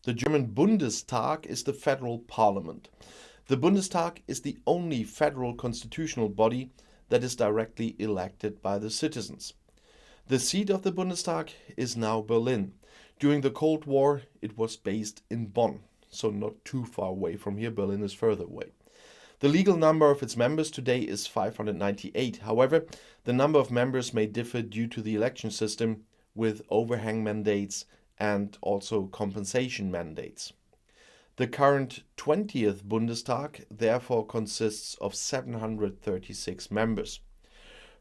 The German Bundestag is the federal parliament. The Bundestag is the only federal constitutional body that is directly elected by the citizens. The seat of the Bundestag is now Berlin. During the Cold War, it was based in Bonn, so not too far away from here. Berlin is further away. The legal number of its members today is 598. However, the number of members may differ due to the election system with overhang mandates and also compensation mandates. The current 20th Bundestag therefore consists of 736 members.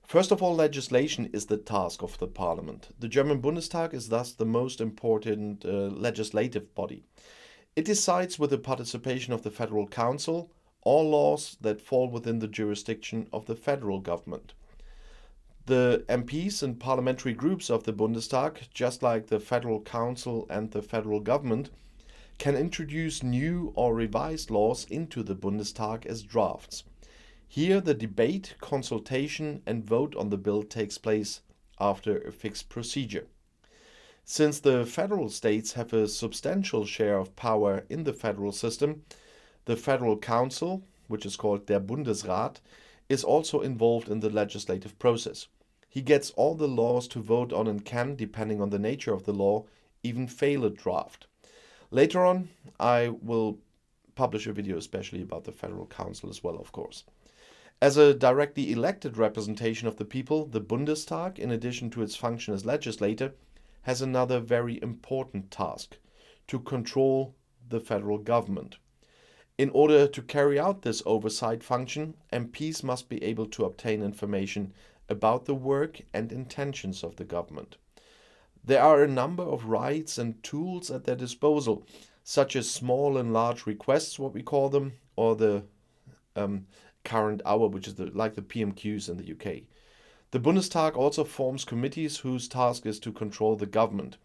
First of all, legislation is the task of the parliament. The German Bundestag is thus the most important legislative body. It decides with the participation of the Federal Council all laws that fall within the jurisdiction of the federal government. The MPs and parliamentary groups of the Bundestag, just like the Federal Council and the federal government, can introduce new or revised laws into the Bundestag as drafts. Here the debate, consultation and vote on the bill takes place after a fixed procedure. Since the federal states have a substantial share of power in the federal system, the Federal Council, which is called der Bundesrat, is also involved in the legislative process. He gets all the laws to vote on and can, depending on the nature of the law, even fail a draft. Later on, I will publish a video especially about the Federal Council as well, of course. As a directly elected representation of the people, the Bundestag, in addition to its function as legislator, has another very important task: to control the federal government. In order to carry out this oversight function, MPs must be able to obtain information about the work and intentions of the government. There are a number of rights and tools at their disposal, such as small and large requests, what we call them, or the current hour, which is like the PMQs in the UK. The Bundestag also forms committees whose task is to control the government.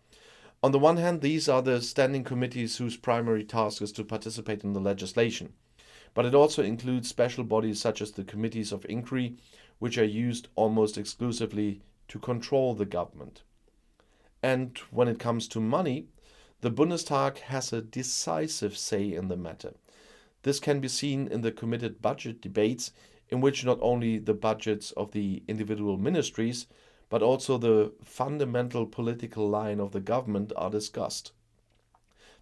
On the one hand, these are the standing committees whose primary task is to participate in the legislation. But it also includes special bodies such as the committees of inquiry, which are used almost exclusively to control the government. And when it comes to money, the Bundestag has a decisive say in the matter. This can be seen in the committed budget debates, in which not only the budgets of the individual ministries, but also the fundamental political line of the government are discussed.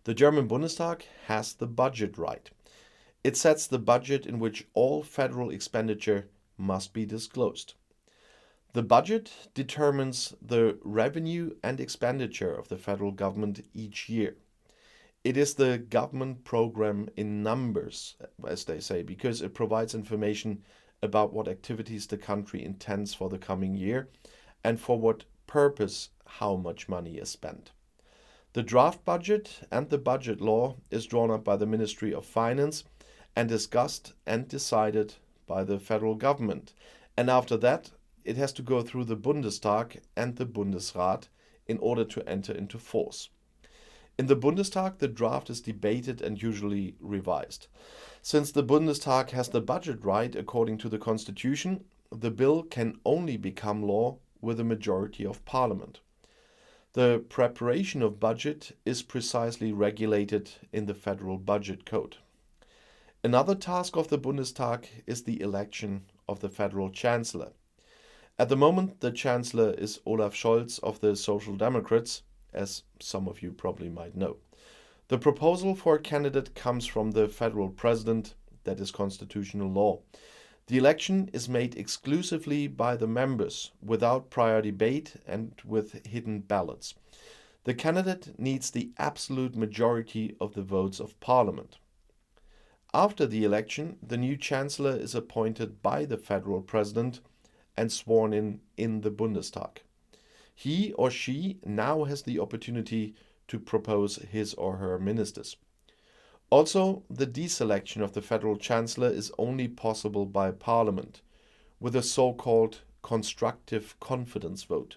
The German Bundestag has the budget right. It sets the budget in which all federal expenditure must be disclosed. The budget determines the revenue and expenditure of the federal government each year. It is the government program in numbers, as they say, because it provides information about what activities the country intends for the coming year and for what purpose how much money is spent. The draft budget and the budget law is drawn up by the Ministry of Finance and discussed and decided by the federal government. And after that, it has to go through the Bundestag and the Bundesrat in order to enter into force. In the Bundestag, the draft is debated and usually revised. Since the Bundestag has the budget right according to the Constitution, the bill can only become law with a majority of parliament. The preparation of budget is precisely regulated in the Federal Budget Code. Another task of the Bundestag is the election of the Federal Chancellor. At the moment, the Chancellor is Olaf Scholz of the Social Democrats, as some of you probably might know. The proposal for a candidate comes from the Federal President, that is constitutional law. The election is made exclusively by the members, without prior debate and with hidden ballots. The candidate needs the absolute majority of the votes of Parliament. After the election, the new Chancellor is appointed by the Federal President and sworn in the Bundestag. He or she now has the opportunity to propose his or her ministers. Also, the deselection of the Federal Chancellor is only possible by Parliament, with a so-called constructive confidence vote.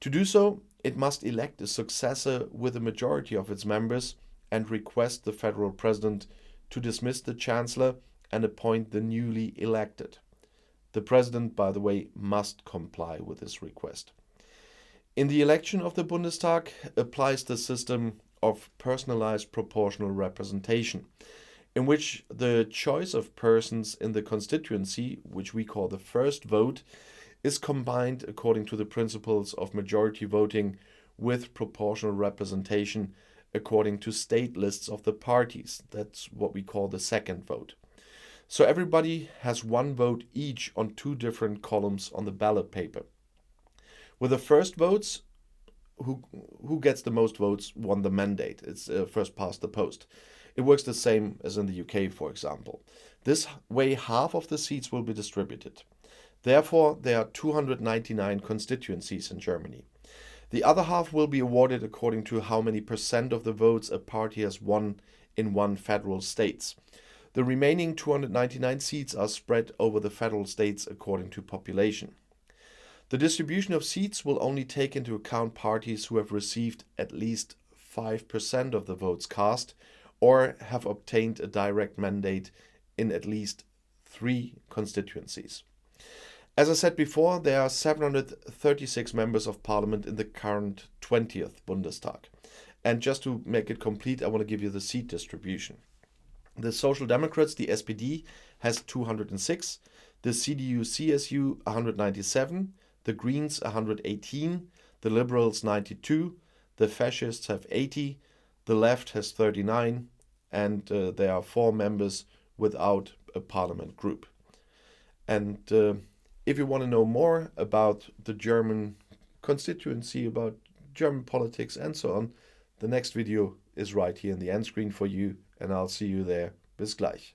To do so, it must elect a successor with a majority of its members and request the Federal President to dismiss the Chancellor and appoint the newly elected. The President, by the way, must comply with this request. In the election of the Bundestag applies the system of personalized proportional representation, in which the choice of persons in the constituency, which we call the first vote, is combined according to the principles of majority voting with proportional representation according to state lists of the parties. That's what we call the second vote. So everybody has one vote each on two different columns on the ballot paper. With the first votes, who gets the most votes won the mandate. It's first past the post. It works the same as in the UK, for example. This way, half of the seats will be distributed. Therefore, there are 299 constituencies in Germany. The other half will be awarded according to how many percent of the votes a party has won in one federal state. The remaining 299 seats are spread over the federal states according to population. The distribution of seats will only take into account parties who have received at least 5% of the votes cast or have obtained a direct mandate in at least 3 constituencies. As I said before, there are 736 members of parliament in the current 20th Bundestag. And just to make it complete, I want to give you the seat distribution. The Social Democrats, the SPD, has 206, the CDU-CSU 197, the Greens 118, the Liberals 92, the Fascists have 80, the Left has 39, and there are 4 members without a parliament group. And if you want to know more about the German constituency, about German politics and so on, the next video is right here in the end screen for you, and I'll see you there. Bis gleich.